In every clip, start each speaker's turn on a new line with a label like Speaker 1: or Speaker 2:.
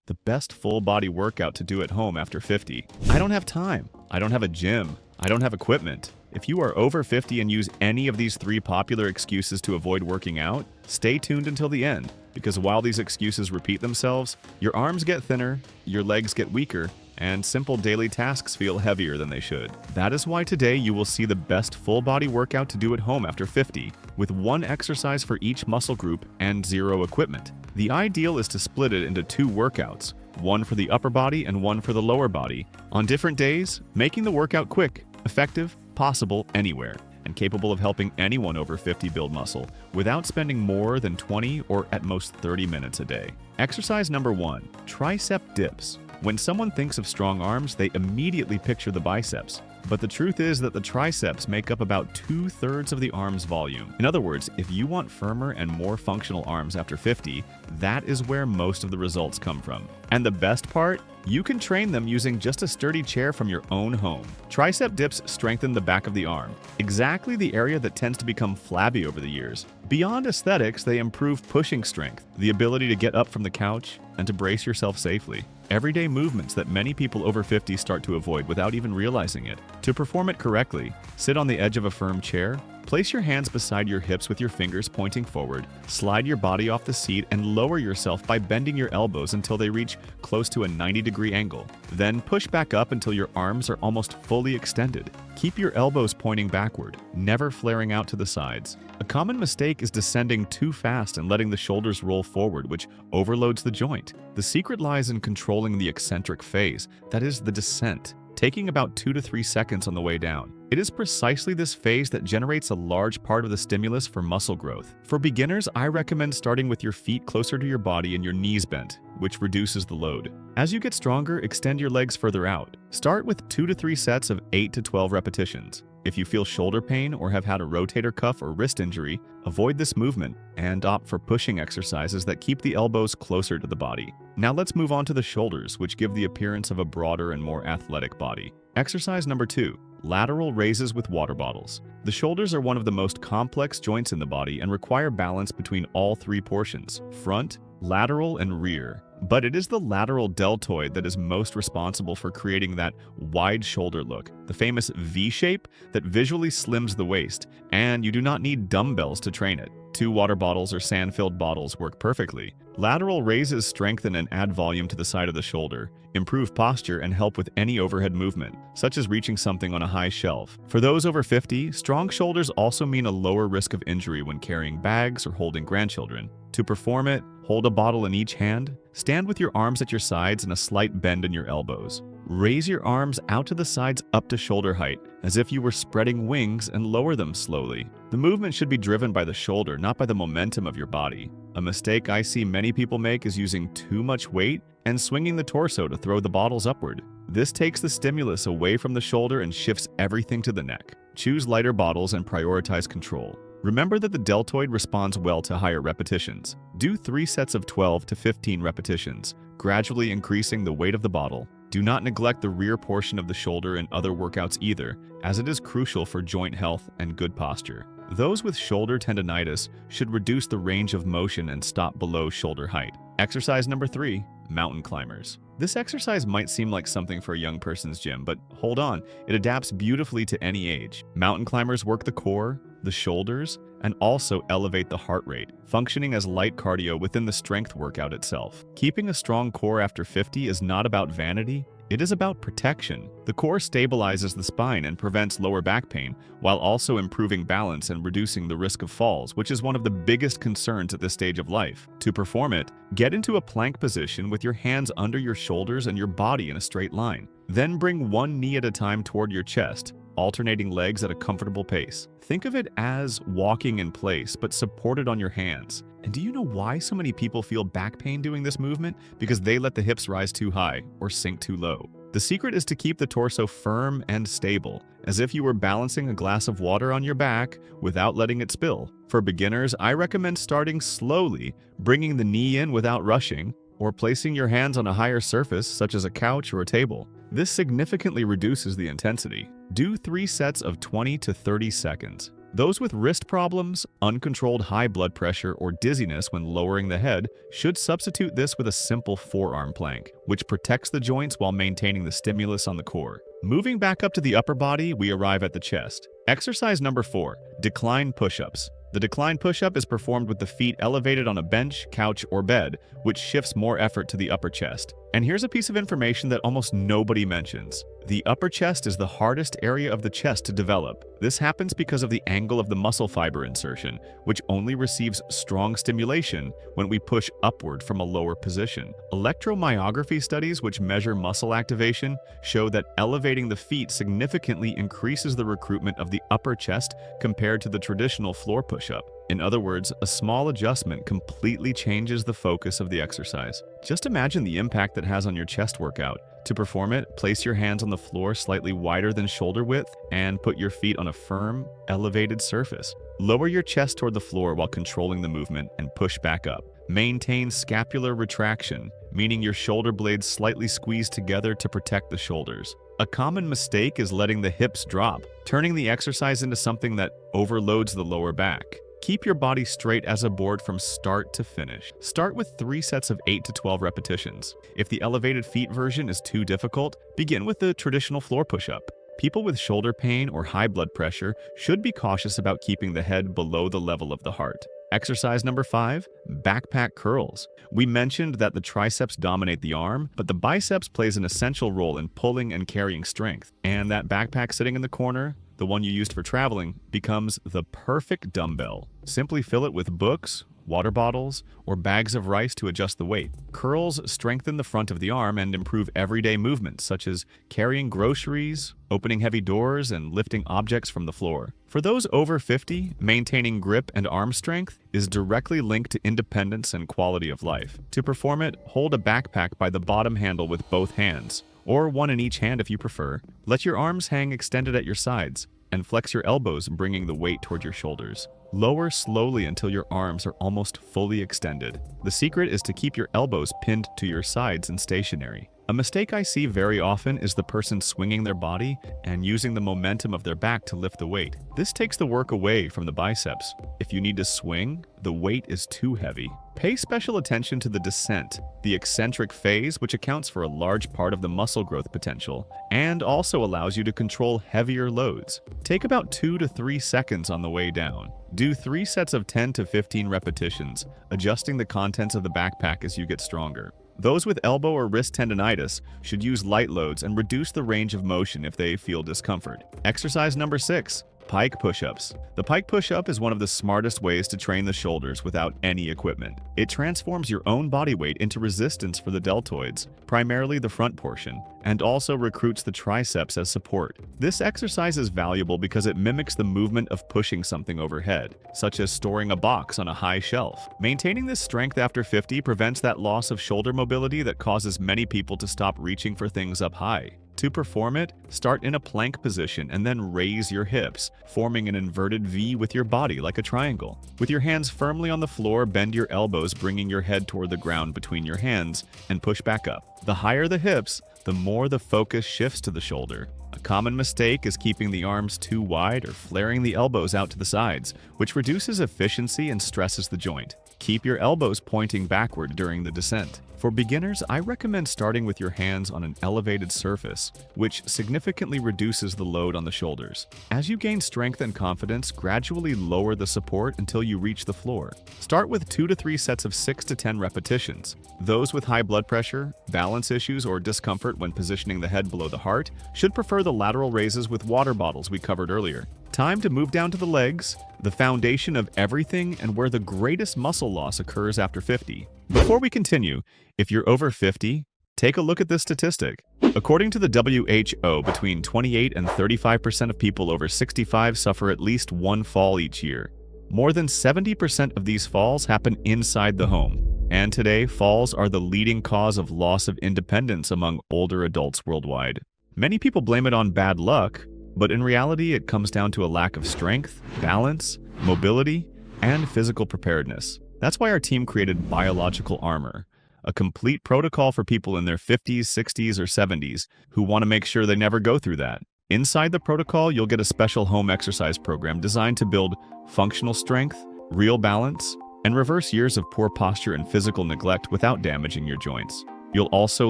Speaker 1: The best full body workout to do at home after 50. I don't have time. I don't have a gym. I don't have equipment. If you are over 50 and use any of these 3 popular excuses to avoid working out, stay tuned until the end, because while these excuses repeat themselves, your arms get thinner, your legs get weaker, and simple daily tasks feel heavier than they should. That is why today you will see the best full body workout to do at home after 50, with 1 exercise for each muscle group and 0 equipment. The ideal is to split it into 2 workouts, one for the upper body and one for the lower body, on different days, making the workout quick, effective, possible anywhere, and capable of helping anyone over 50 build muscle without spending more than 20 or at most 30 minutes a day. Exercise number 1, tricep dips. When someone thinks of strong arms, they immediately picture the biceps. But the truth is that the triceps make up about 2/3 of the arm's volume. In other words, if you want firmer and more functional arms after 50, that is where most of the results come from. And the best part? You can train them using just a sturdy chair from your own home. Tricep dips strengthen the back of the arm, exactly the area that tends to become flabby over the years. Beyond aesthetics, they improve pushing strength, the ability to get up from the couch, and to brace yourself safely. Everyday movements that many people over 50 start to avoid without even realizing it. To perform it correctly, sit on the edge of a firm chair, place your hands beside your hips with your fingers pointing forward, slide your body off the seat, and lower yourself by bending your elbows until they reach close to a 90-degree angle. Then push back up until your arms are almost fully extended. Keep your elbows pointing backward, never flaring out to the sides. A common mistake is descending too fast and letting the shoulders roll forward, which overloads the joint. The secret lies in controlling the eccentric phase, that is, the descent, taking about 2 to 3 seconds on the way down. It is precisely this phase that generates a large part of the stimulus for muscle growth. For beginners, I recommend starting with your feet closer to your body and your knees bent, which reduces the load. As you get stronger, extend your legs further out. Start with 2 to 3 sets of 8 to 12 repetitions. If you feel shoulder pain or have had a rotator cuff or wrist injury, avoid this movement and opt for pushing exercises that keep the elbows closer to the body. Now let's move on to the shoulders, which give the appearance of a broader and more athletic body. Exercise number 2, lateral raises with water bottles. The shoulders are one of the most complex joints in the body and require balance between all 3 portions, front, lateral, and rear. But it is the lateral deltoid that is most responsible for creating that wide shoulder look, the famous V shape that visually slims the waist, and you do not need dumbbells to train it. 2 water bottles or sand-filled bottles work perfectly. Lateral raises strengthen and add volume to the side of the shoulder, improve posture, and help with any overhead movement, such as reaching something on a high shelf. For those over 50, strong shoulders also mean a lower risk of injury when carrying bags or holding grandchildren. To perform it, hold a bottle in each hand, stand with your arms at your sides and a slight bend in your elbows. Raise your arms out to the sides up to shoulder height, as if you were spreading wings, and lower them slowly. The movement should be driven by the shoulder, not by the momentum of your body. A mistake I see many people make is using too much weight and swinging the torso to throw the bottles upward. This takes the stimulus away from the shoulder and shifts everything to the neck. Choose lighter bottles and prioritize control. Remember that the deltoid responds well to higher repetitions. Do 3 sets of 12 to 15 repetitions, gradually increasing the weight of the bottle. Do not neglect the rear portion of the shoulder in other workouts either, as it is crucial for joint health and good posture. Those with shoulder tendonitis should reduce the range of motion and stop below shoulder height. Exercise number 3, mountain climbers. This exercise might seem like something for a young person's gym, but hold on, it adapts beautifully to any age. Mountain climbers work the core, the shoulders, and also elevate the heart rate, functioning as light cardio within the strength workout itself. Keeping a strong core after 50 is not about vanity, it is about protection. The core stabilizes the spine and prevents lower back pain, while also improving balance and reducing the risk of falls, which is one of the biggest concerns at this stage of life. To perform it, get into a plank position with your hands under your shoulders and your body in a straight line. Then bring one knee at a time toward your chest, alternating legs at a comfortable pace. Think of it as walking in place, but supported on your hands. And do you know why so many people feel back pain doing this movement? Because they let the hips rise too high or sink too low. The secret is to keep the torso firm and stable, as if you were balancing a glass of water on your back without letting it spill. For beginners, I recommend starting slowly, bringing the knee in without rushing, or placing your hands on a higher surface such as a couch or a table. This significantly reduces the intensity. Do 3 sets of 20 to 30 seconds. Those with wrist problems, uncontrolled high blood pressure, or dizziness when lowering the head should substitute this with a simple forearm plank, which protects the joints while maintaining the stimulus on the core. Moving back up to the upper body, we arrive at the chest. Exercise number 4, decline push-ups. The decline push-up is performed with the feet elevated on a bench, couch, or bed, which shifts more effort to the upper chest. And here's a piece of information that almost nobody mentions. The upper chest is the hardest area of the chest to develop. This happens because of the angle of the muscle fiber insertion, which only receives strong stimulation when we push upward from a lower position. Electromyography studies which measure muscle activation show that elevating the feet significantly increases the recruitment of the upper chest compared to the traditional floor push-up. In other words, a small adjustment completely changes the focus of the exercise. Just imagine the impact that has on your chest workout. To perform it, place your hands on the floor slightly wider than shoulder width and put your feet on a firm, elevated surface. Lower your chest toward the floor while controlling the movement and push back up. Maintain scapular retraction, meaning your shoulder blades slightly squeeze together to protect the shoulders. A common mistake is letting the hips drop, turning the exercise into something that overloads the lower back. Keep your body straight as a board from start to finish. Start with 3 sets of 8 to 12 repetitions. If the elevated feet version is too difficult, begin with the traditional floor push-up. People with shoulder pain or high blood pressure should be cautious about keeping the head below the level of the heart. Exercise number 5, backpack curls. We mentioned that the triceps dominate the arm, but the biceps plays an essential role in pulling and carrying strength. And that backpack sitting in the corner, the one you used for traveling, becomes the perfect dumbbell. Simply fill it with books, water bottles, or bags of rice to adjust the weight. Curls strengthen the front of the arm and improve everyday movements such as carrying groceries, opening heavy doors, and lifting objects from the floor. For those over 50, maintaining grip and arm strength is directly linked to independence and quality of life. To perform it, hold a backpack by the bottom handle with both hands, or one in each hand if you prefer. Let your arms hang extended at your sides, and flex your elbows, bringing the weight toward your shoulders. Lower slowly until your arms are almost fully extended. The secret is to keep your elbows pinned to your sides and stationary. A mistake I see very often is the person swinging their body and using the momentum of their back to lift the weight. This takes the work away from the biceps. If you need to swing, the weight is too heavy. Pay special attention to the descent, the eccentric phase, which accounts for a large part of the muscle growth potential, and also allows you to control heavier loads. Take about 2 to 3 seconds on the way down. Do 3 sets of 10 to 15 repetitions, adjusting the contents of the backpack as you get stronger. Those with elbow or wrist tendinitis should use light loads and reduce the range of motion if they feel discomfort. Exercise number 6, Pike push-ups. The Pike push-up is one of the smartest ways to train the shoulders without any equipment. It transforms your own body weight into resistance for the deltoids, primarily the front portion, and also recruits the triceps as support. This exercise is valuable because it mimics the movement of pushing something overhead, such as storing a box on a high shelf. Maintaining this strength after 50 prevents that loss of shoulder mobility that causes many people to stop reaching for things up high. To perform it, start in a plank position and then raise your hips, forming an inverted V with your body like a triangle. With your hands firmly on the floor, bend your elbows, bringing your head toward the ground between your hands, and push back up. The higher the hips, the more the focus shifts to the shoulder. A common mistake is keeping the arms too wide or flaring the elbows out to the sides, which reduces efficiency and stresses the joint. Keep your elbows pointing backward during the descent. For beginners, I recommend starting with your hands on an elevated surface, which significantly reduces the load on the shoulders. As you gain strength and confidence, gradually lower the support until you reach the floor. Start with 2 to 3 sets of 6 to 10 repetitions. Those with high blood pressure, balance issues, or discomfort when positioning the head below the heart should prefer the lateral raises with water bottles we covered earlier. Time to move down to the legs, the foundation of everything and where the greatest muscle loss occurs after 50. Before we continue, if you're over 50, take a look at this statistic. According to the WHO, between 28 and 35% of people over 65 suffer at least one fall each year. More than 70% of these falls happen inside the home. And today, falls are the leading cause of loss of independence among older adults worldwide. Many people blame it on bad luck, but in reality, it comes down to a lack of strength, balance, mobility, and physical preparedness. That's why our team created Biological Armor, a complete protocol for people in their 50s, 60s, or 70s who want to make sure they never go through that. Inside the protocol, you'll get a special home exercise program designed to build functional strength, real balance, and reverse years of poor posture and physical neglect without damaging your joints. You'll also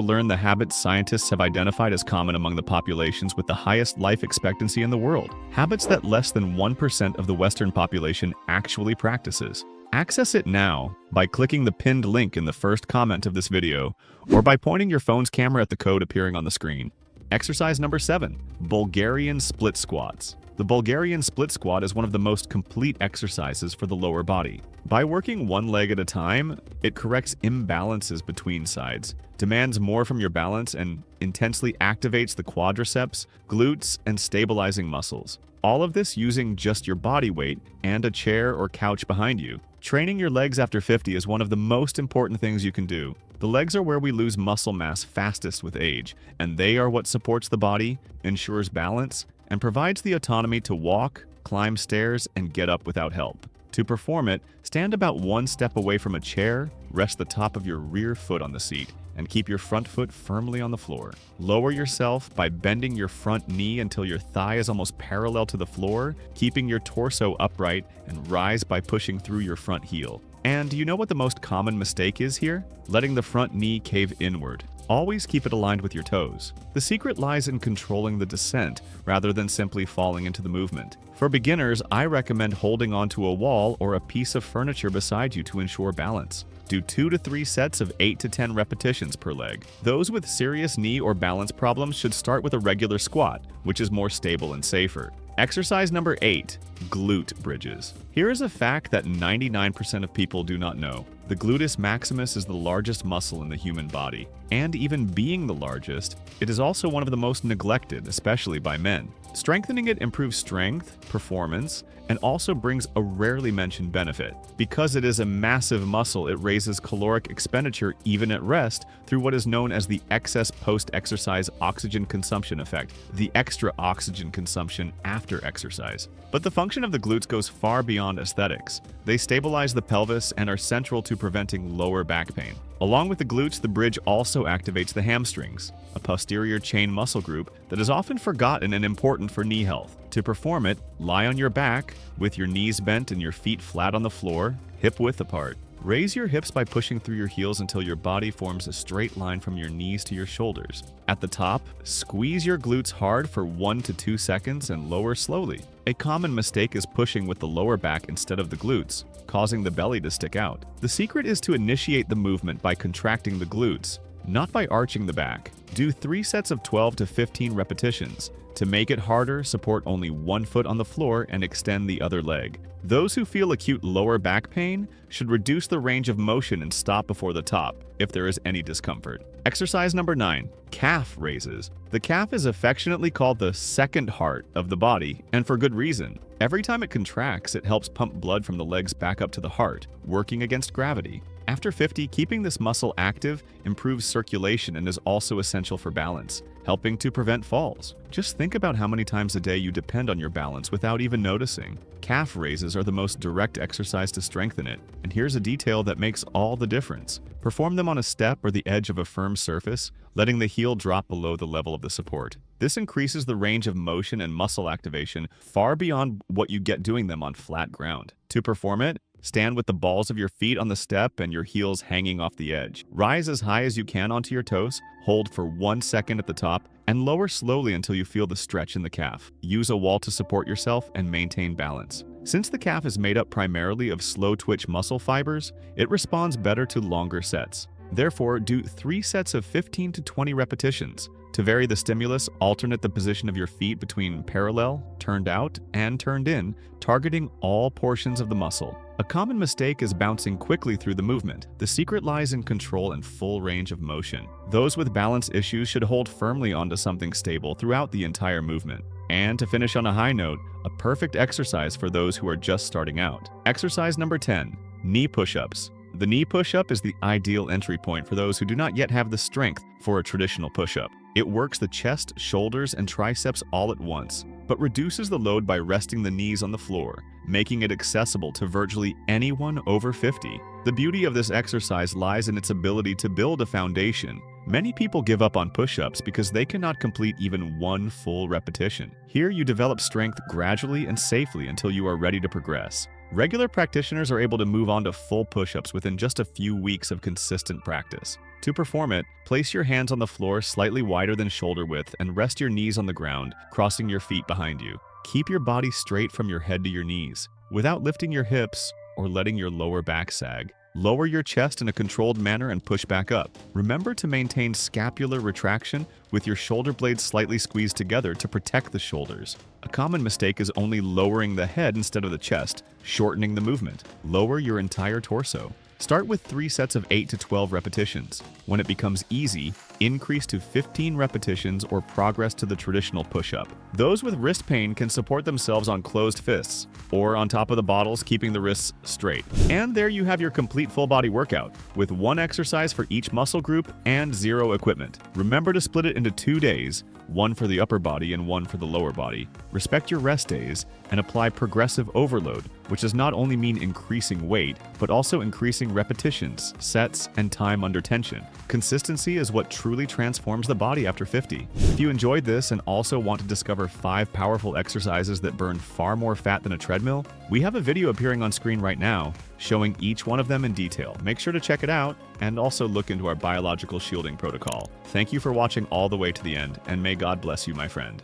Speaker 1: learn the habits scientists have identified as common among the populations with the highest life expectancy in the world, habits that less than 1% of the Western population actually practices. Access it now by clicking the pinned link in the first comment of this video, or by pointing your phone's camera at the code appearing on the screen. Exercise number 7, Bulgarian split squats. The Bulgarian split squat is one of the most complete exercises for the lower body. By working one leg at a time, it corrects imbalances between sides, demands more from your balance, and intensely activates the quadriceps, glutes, and stabilizing muscles. All of this using just your body weight and a chair or couch behind you. Training your legs after 50 is one of the most important things you can do. The legs are where we lose muscle mass fastest with age, and they are what supports the body, ensures balance, and provides the autonomy to walk, climb stairs, and get up without help. To perform it, stand about one step away from a chair, rest the top of your rear foot on the seat, and keep your front foot firmly on the floor. Lower yourself by bending your front knee until your thigh is almost parallel to the floor, keeping your torso upright, and rise by pushing through your front heel. And do you know what the most common mistake is here? Letting the front knee cave inward. Always keep it aligned with your toes. The secret lies in controlling the descent rather than simply falling into the movement. For beginners, I recommend holding onto a wall or a piece of furniture beside you to ensure balance. Do 2 to 3 sets of 8 to 10 repetitions per leg. Those with serious knee or balance problems should start with a regular squat, which is more stable and safer. Exercise number 8, glute bridges. Here is a fact that 99% of people do not know. The gluteus maximus is the largest muscle in the human body, and even being the largest, it is also one of the most neglected, especially by men. Strengthening it improves strength, performance, and also brings a rarely mentioned benefit. Because it is a massive muscle, it raises caloric expenditure even at rest through what is known as the excess post-exercise oxygen consumption effect, the extra oxygen consumption after exercise. But the function of the glutes goes far beyond aesthetics. They stabilize the pelvis and are central to preventing lower back pain. Along with the glutes, the bridge also activates the hamstrings, a posterior chain muscle group that is often forgotten and important for knee health. To perform it, lie on your back with your knees bent and your feet flat on the floor, hip width apart. Raise your hips by pushing through your heels until your body forms a straight line from your knees to your shoulders. At the top, squeeze your glutes hard for 1 to 2 seconds and lower slowly. A common mistake is pushing with the lower back instead of the glutes, causing the belly to stick out. The secret is to initiate the movement by contracting the glutes, not by arching the back. Do 3 sets of 12 to 15 repetitions. To make it harder, support only one foot on the floor and extend the other leg. Those who feel acute lower back pain should reduce the range of motion and stop before the top if there is any discomfort. Exercise number 9, calf raises. The calf is affectionately called the second heart of the body, and for good reason. Every time it contracts, it helps pump blood from the legs back up to the heart, working against gravity. After 50, keeping this muscle active improves circulation and is also essential for balance, helping to prevent falls. Just think about how many times a day you depend on your balance without even noticing. Calf raises are the most direct exercise to strengthen it, and here's a detail that makes all the difference. Perform them on a step or the edge of a firm surface, letting the heel drop below the level of the support. This increases the range of motion and muscle activation far beyond what you get doing them on flat ground. To perform it, stand with the balls of your feet on the step and your heels hanging off the edge. Rise as high as you can onto your toes, hold for 1 second at the top, and lower slowly until you feel the stretch in the calf. Use a wall to support yourself and maintain balance. Since the calf is made up primarily of slow-twitch muscle fibers, it responds better to longer sets. Therefore, do 3 sets of 15 to 20 repetitions. To vary the stimulus, alternate the position of your feet between parallel, turned out, and turned in, targeting all portions of the muscle. A common mistake is bouncing quickly through the movement. The secret lies in control and full range of motion. Those with balance issues should hold firmly onto something stable throughout the entire movement. And to finish on a high note, a perfect exercise for those who are just starting out. Exercise number 10, knee push-ups. The knee push-up is the ideal entry point for those who do not yet have the strength for a traditional push-up. It works the chest, shoulders, and triceps all at once, but reduces the load by resting the knees on the floor, making it accessible to virtually anyone over 50. The beauty of this exercise lies in its ability to build a foundation. Many people give up on push-ups because they cannot complete even one full repetition. Here, you develop strength gradually and safely until you are ready to progress. Regular practitioners are able to move on to full push-ups within just a few weeks of consistent practice. To perform it, place your hands on the floor slightly wider than shoulder width and rest your knees on the ground, crossing your feet behind you. Keep your body straight from your head to your knees, without lifting your hips or letting your lower back sag. Lower your chest in a controlled manner and push back up. Remember to maintain scapular retraction with your shoulder blades slightly squeezed together to protect the shoulders. A common mistake is only lowering the head instead of the chest, shortening the movement. Lower your entire torso. Start with 3 sets of 8 to 12 repetitions. When it becomes easy, increase to 15 repetitions or progress to the traditional push-up. Those with wrist pain can support themselves on closed fists or on top of the bottles, keeping the wrists straight. And there you have your complete full body workout with 1 exercise for each muscle group and 0 equipment. Remember to split it into 2 days, 1 for the upper body and 1 for the lower body. Respect your rest days and apply progressive overload, which does not only mean increasing weight, but also increasing repetitions, sets, and time under tension. Consistency is what truly transforms the body after 50. If you enjoyed this and also want to discover 5 powerful exercises that burn far more fat than a treadmill, we have a video appearing on screen right now showing each one of them in detail. Make sure to check it out and also look into our biological shielding protocol. Thank you for watching all the way to the end, and may God bless you, my friend.